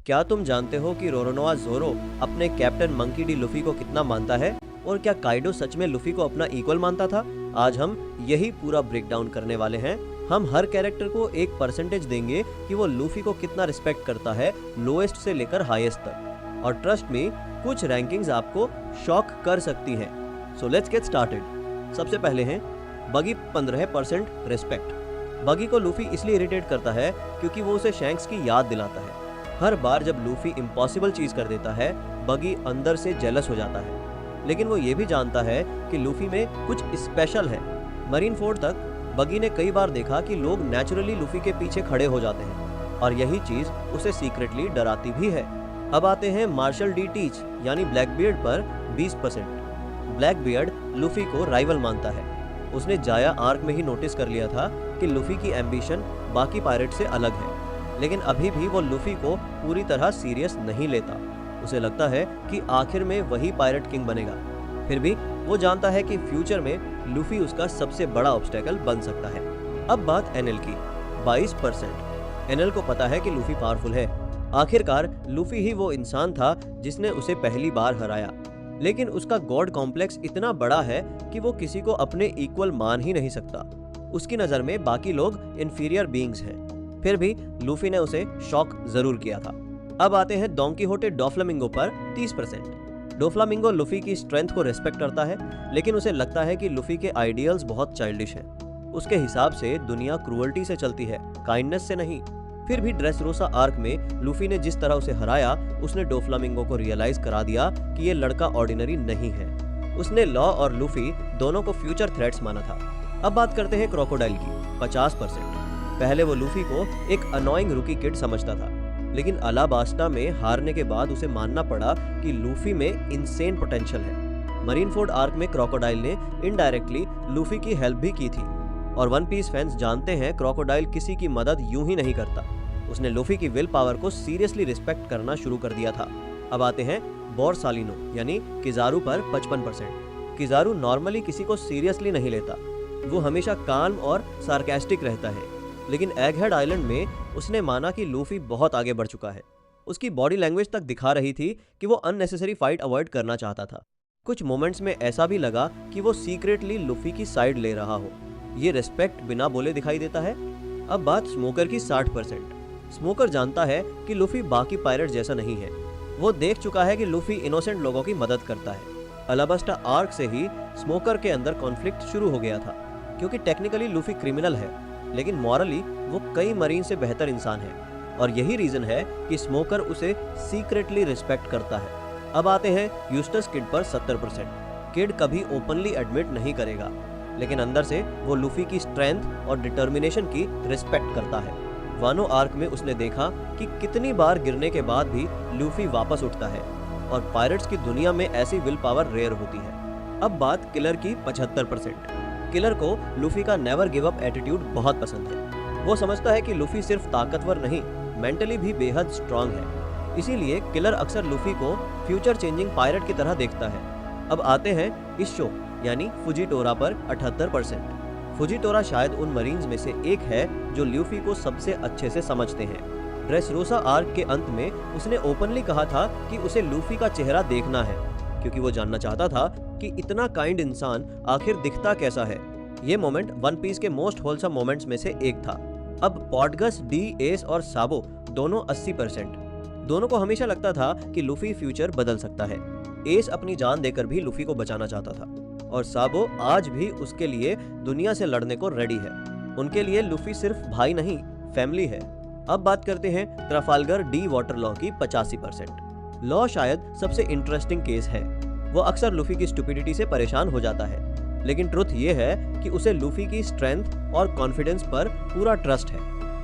क्या तुम जानते हो कि रोरोनोआ ज़ोरो अपने कैप्टन मंकी डी लूफी को कितना मानता है? और क्या काइडो सच में लूफी को अपना इक्वल मानता था? आज हम यही पूरा ब्रेक डाउन करने वाले हैं। हम हर कैरेक्टर को एक परसेंटेज देंगे कि वो लूफी को कितना रिस्पेक्ट करता है, लोएस्ट से लेकर हाईएस्ट तक। और ट्रस्ट मी, कुछ रैंकिंग्स आपको शॉक कर सकती हैं। So let's get started. सबसे पहले हैं बगी 15% रिस्पेक्ट। बगी को लूफी इसलिए इरिटेट करता है क्योंकि वो उसे शैंक्स की याद दिलाता है। हर बार जब लूफी इम्पॉसिबल चीज कर देता है, बगी अंदर से जेलस हो जाता है। लेकिन वो ये भी जानता है कि लूफी में कुछ स्पेशल है। मरीन फोर्ड तक बगी ने कई बार देखा कि लोग नेचुरली लूफी के पीछे खड़े हो जाते हैं और यही चीज उसे सीक्रेटली डराती भी है। अब आते हैं मार्शल डी टीच यानी ब्लैकबियर्ड पर 20%। ब्लैकबियर्ड लूफी को राइवल मानता है। उसने जाया आर्क में ही नोटिस कर लिया था कि लूफी की एम्बिशन बाकी पायरेट से अलग है, लेकिन अभी भी वो लूफी को पूरी तरह सीरियस नहीं लेता। उसे लगता है कि आखिर में वही पायरेट किंग बनेगा। फिर भी वो जानता है कि फ्यूचर में लूफी उसका सबसे बड़ा ऑब्स्टेकल बन सकता है। अब बात एनएल की, 22%। एनएल को पता है कि लूफी पावरफुल है। आखिरकार लूफी ही वो इंसान था जिसने उसे पहली बार हराया, लेकिन उसका गॉड कॉम्प्लेक्स इतना बड़ा है कि वो किसी को अपने इक्वल मान ही नहीं सकता। उसकी नज़र में बाकी लोग इन्फीरियर बीइंग्स हैं। फिर भी लूफी ने उसे शॉक जरूर किया था। अब आते हैं डॉन कीहोटे डोफ्लामिंगो पर 30%। डोफ्लामिंगो लूफी की स्ट्रेंथ को रिस्पेक्ट करता है, लेकिन उसे लगता है कि लूफी के आइडियल्स बहुत चाइल्डिश हैं। उसके हिसाब से दुनिया क्रूअल्टी से चलती है, काइंडनेस से नहीं। फिर भी ड्रेसरोसा आर्क में लूफी ने जिस तरह उसे हराया, उसने डोफ्लामिंगो को रियलाइज करा दिया कि ये लड़का ऑर्डिनरी नहीं है। उसने लॉ और लूफी दोनों को फ्यूचर थ्रेट्स माना था। अब बात करते हैं क्रोकोडाइल की, 50%। पहले वो लूफी को एक अनोइंग रूकी किड समझता था, लेकिन अलाबास्टा में हारने के बाद उसे मानना पड़ा कि लूफी में इनसेन पोटेंशियल है। मरीन फोर्ड आर्क में क्रोकोडाइल ने इनडायरेक्टली लूफी की हेल्प भी की थी, और वन पीस फैंस जानते हैं क्रोकोडाइल किसी की मदद यूं ही नहीं करता। उसने लूफी की विल पावर को सीरियसली रिस्पेक्ट करना शुरू कर दिया था। अब आते हैं बोरसालिनो यानी किजारू पर 55%। किजारू नॉर्मली किसी को सीरियसली नहीं लेता। वो हमेशा काल्म और सार्केस्टिक रहता है, लेकिन एगहेड आइलैंड में उसने माना कि लूफी बहुत आगे बढ़ चुका है। उसकी बॉडी लैंग्वेज तक दिखा रही थी कि वो अननेसेसरी फाइट अवॉइड करना चाहता था। कुछ मोमेंट्स में ऐसा भी लगा कि वो सीक्रेटली लूफी की साइड ले रहा हो। ये रिस्पेक्ट बिना बोले दिखाई देता है। अब बात स्मोकर की 60%। स्मोकर जानता है कि लूफी बाकी पायरेट जैसा नहीं है। वो देख चुका है कि लूफी इनोसेंट लोगों की मदद करता है। अलाबास्टा आर्क से ही स्मोकर के अंदर कॉन्फ्लिक्ट शुरू हो गया था, क्योंकि टेक्निकली लूफी क्रिमिनल है, लेकिन मॉरली वो कई मरीन से बेहतर इंसान है, और यही रीजन है कि स्मोकर उसे सीक्रेटली रिस्पेक्ट करता है। अब आते हैं यूस्टस किड पर 70%। किड कभी ओपनली एडमिट नहीं करेगा, लेकिन अंदर से वो लूफी की स्ट्रेंथ और डिटर्मिनेशन की रिस्पेक्ट करता है। वानो आर्क में उसने देखा कि कितनी बार गिरने के बाद भी लूफी वापस उठता है, और पायरेट्स की दुनिया में ऐसी विल पावर रेयर होती है। अब बात किलर की 75%। किलर को लूफी का नेवर गिव अप एटीट्यूड बहुत पसंद है। वो समझता है कि लूफी सिर्फ ताकतवर नहीं, मेंटली भी बेहद स्ट्रांग है। इसीलिए किलर अक्सर लूफी को फ्यूचर चेंजिंग पायरेट की तरह देखता है। अब आते हैं इशो यानी फुजीटोरा पर 78%। फुजीटोरा शायद उन मरीन्स में से एक है जो लूफी को सबसे अच्छे से समझते हैं। ड्रेसरोसा आर्क के अंत में उसने ओपनली कहा था कि उसे लूफी का चेहरा देखना है, क्योंकि वो जानना चाहता था कि इतना काइंड इंसान आखिर दिखता कैसा है। ये मोमेंट वन पीस के मोस्ट होलसम मोमेंट्स में से एक था। अब पॉडगस, डी, एस और साबो दोनों 80%। दोनों को हमेशा लगता था कि लूफी फ्यूचर बदल सकता है। एस अपनी जान देकर भी लूफी को बचाना चाहता था, और साबो आज भी उसके लिए दुनिया से लड़ने को रेडी है। उनके लिए लूफी सिर्फ भाई नहीं, फैमिली है। अब बात करते हैं ट्राफाल्गर डी वाटरलॉ की 85%। लॉ शायद सबसे इंटरेस्टिंग केस है। वो अक्सर लूफी की स्टुपिडिटी से परेशान हो जाता है, लेकिन ट्रुथ ये है कि उसे लूफी की स्ट्रेंथ और कॉन्फिडेंस पर पूरा ट्रस्ट है।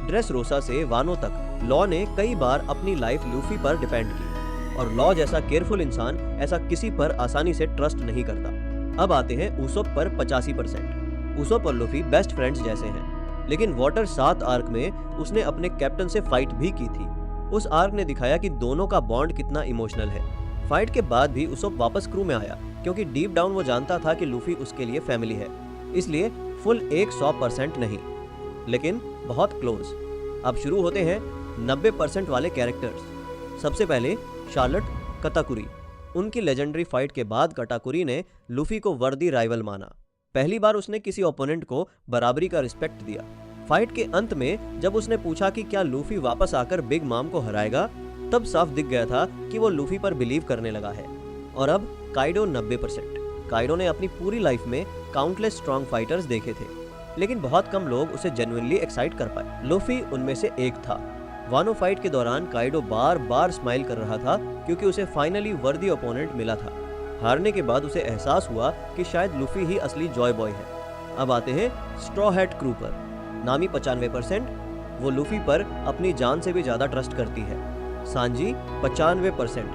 ड्रेसरोसा से वानो तक लॉ ने कई बार अपनी लाइफ लूफी पर डिपेंड की, और लॉ जैसा केयरफुल इंसान ऐसा किसी पर आसानी से ट्रस्ट नहीं करता। अब आते हैं उसोप पर 85%। उसोप और लूफी बेस्ट फ्रेंड्स जैसे हैं, लेकिन वाटर 7 आर्क में उसने अपने कैप्टन से फाइट भी की थी। उस आर्क ने दिखाया कि दोनों का बॉन्ड कितना इमोशनल है। फाइट के बाद भी उसोप वापस क्रू में आया, क्योंकि डीप डाउन वो जानता था कि लूफी उसके लिए फैमिली है। इसलिए फुल 100% नहीं, लेकिन बहुत क्लोज। अब शुरू होते हैं 90% वाले कैरेक्टर्स। सबसे पहले शार्लट कताकुरी। उनकी लेजेंडरी फाइट के बाद कटाकुरी ने लूफी को वर्दी राइवल माना। पहली बार उसने किसी ओपोनेंट को बराबरी का रिस्पेक्ट दिया। फाइट के अंत में जब उसने पूछा कि क्या लूफी वापस आकर बिग माम को हराएगा, तब साफ दिख गया था कि वो लूफी पर बिलीव करने लगा है। और अब काइडो 90%। काइडो ने अपनी पूरी लाइफ में काउंटलेस स्ट्रॉन्ग फाइटर्स देखे थे, लेकिन बहुत कम लोग उसे जेन्युइनली एक्साइट कर पाए। लूफी उनमें से एक था। वानो फाइट के दौरान काइडो बार बार स्माइल कर रहा था क्योंकि उसे फाइनली वर्दी ओपोनेंट मिला था। हारने के बाद उसे एहसास हुआ कि शायद लूफी ही असली जॉय बॉय है। अब आते हैं स्ट्रॉ हैट क्रू पर। नामी 95%। वो लूफी पर अपनी जान से भी ज्यादा ट्रस्ट करती है। सांजी 95%।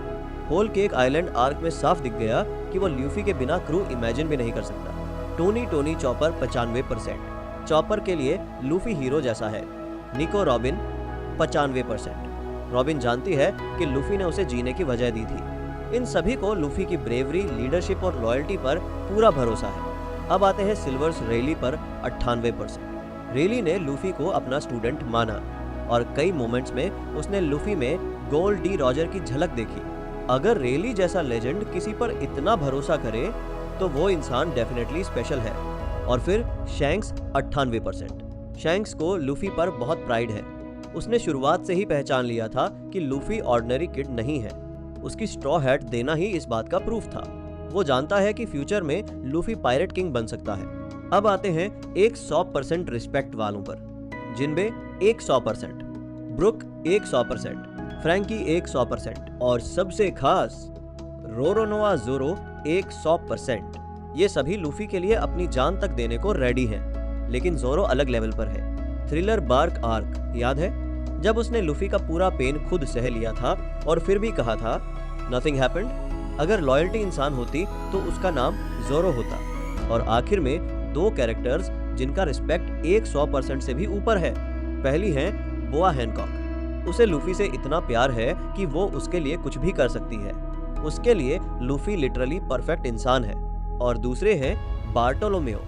होल केक आइलैंड आर्क में साफ दिख गया कि वो लूफी के बिना क्रू इमेजिन भी नहीं कर सकता। Tony chopper 95%। चॉपर के लिए लूफी हीरो जैसा है। निको रॉबिन 95%। रॉबिन जानती है कि लूफी ने उसे जीने की वजह दी थी। इन सभी को लूफी की ब्रेवरी, लीडरशिप और लॉयल्टी पर पूरा भरोसा है। अब आते हैं सिल्वर्स रेली पर 98%। रेली ने लूफी को अपना स्टूडेंट माना और कई मोमेंट्स में उसने लूफी में गोल्ड डी रॉजर की झलक देखी। अगर रेली जैसा लेजेंड किसी पर इतना भरोसा करे तो वो इंसान डेफिनेटली स्पेशल है। और फिर शैंक्स 98%। शैंक्स को लूफी पर बहुत प्राइड है। उसने शुरुआत से ही पहचान लिया था कि लूफी ऑर्डिनरी किड नहीं है। उसकी स्ट्रॉ हैट देना ही इस बात का प्रूफ था। वो जानता है कि फ्यूचर में लूफी पायरेट किंग बन सकता है। अब आते हैं एक 100% रिस्पेक्ट वालों पर। जिनबे 100%, ब्रुक 100%, फ्रैंकी 100% और सबसे खास रोरोनोआ ज़ोरो 100%। ये सभी लूफी के लिए अपनी जान तक देने को रेडी हैं, लेकिन ज़ोरो अलग लेवल पर है। थ्रिलर बार्क आर्क याद है, जब उसने लूफी का पूरा पेन खुद सह लिया था और फिर भी कहा था नथिंग हैपेंड। अगर लॉयल्टी इंसान होती तो उसका नाम ज़ोरो होता। और आखिर में दो कैरेक्टर्स जिनका रिस्पेक्ट 100% से भी ऊपर है। पहली है बोआ हैनकॉक। उसे लूफी से इतना प्यार है कि वो उसके लिए कुछ भी कर सकती है। उसके लिए लूफी लिटरली परफेक्ट इंसान है। और दूसरे हैं बार्टोलोमेओ।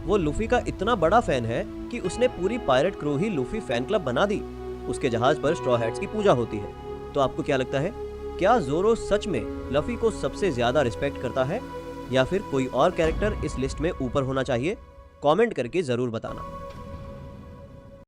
वो लूफी का इतना बड़ा फैन है कि उसने पूरी पायरेट क्रू ही लूफी फैन क्लब बना दी। उसके जहाज पर स्ट्रॉ हैट्स की पूजा होती है। तो आपको क्या लगता है, क्या ज़ोरो सच में लूफी को सबसे ज्यादा रिस्पेक्ट करता है या फिर कोई और कैरेक्टर इस लिस्ट में ऊपर होना चाहिए? कमेंट करके जरूर बताना।